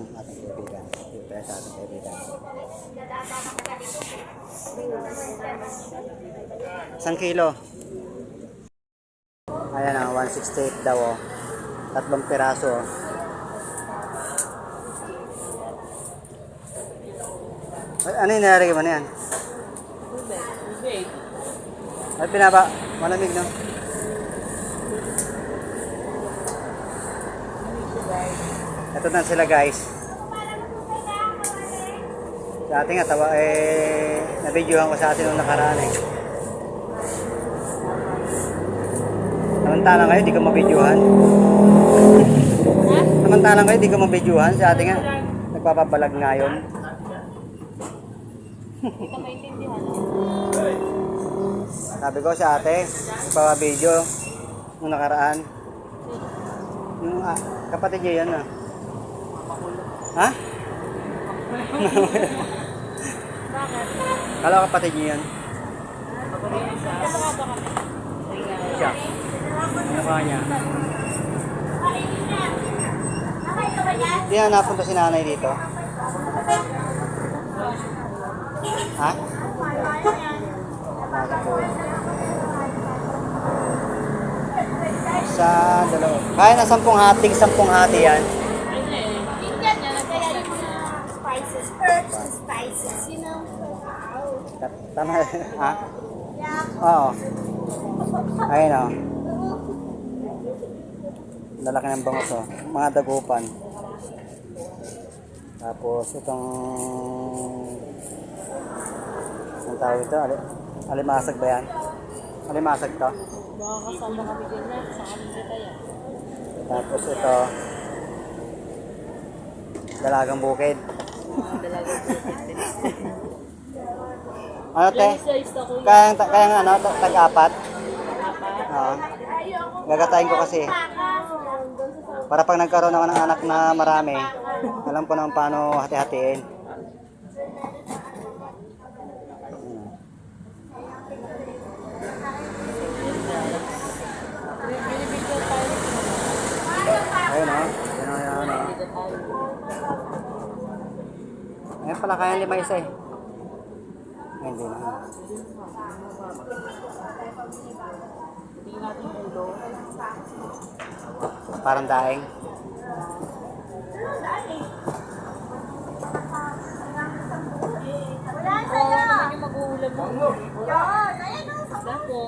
ating kaibigan. Prepare sa ating kaibigan. Isang kilo. Ayan na, 168 daw oh. 3 piraso oh. Ano yung nilagay mo na yan? Ay, pinaba. Malamig, no? Ito na sila, guys. Sa atin nga, tawa, nabidyohan ko sa atin nung nakaraan, eh. Samantalang kayo, di ka mabidyohan. Samantalang kayo, di ka mabidyohan. Sa atin nga, nagpapabalag ngayon. Hindi ka maintindihan. Sabi ko sa ate, nagpapabidyo nung nakaraan. Yung kapatid niya yan, ah. Ha? Bakit? Kala kapatid niya yan. Siya. Ano ka niya? Hindi na napunta si nanay dito. Ha? Sa dalawa. Kaya na 10 hati, 10 hati yan. Indian yan. Kaya yung mga spices, herbs and spices, you know. Tama. Ha? Oo. Ayun o. Lalaki ng bangos o. Mga dagupan. Tapos itong ang tawag ito? Alimasag ba yan? Alimasag to? Baka kasama kami din na. Sa kami kita yan. Tapos ito dalagang bukid. Dalagang bukid. Ano te? Kaya ano, tag-apat? Apat. Oo. Gagatayin ko kasi. Para pag nagkaroon ako ng anak na marami, alam ko naman paano hati-hatiin. Ayun o. Ayun o. Ayun pala, kaya 5 isa eh. Ay, hindi na. Hindi natin ulo. Parang daing. Wala sa'yo. Naman yung mag-uulam mo. Yun. Ayan o. Dako.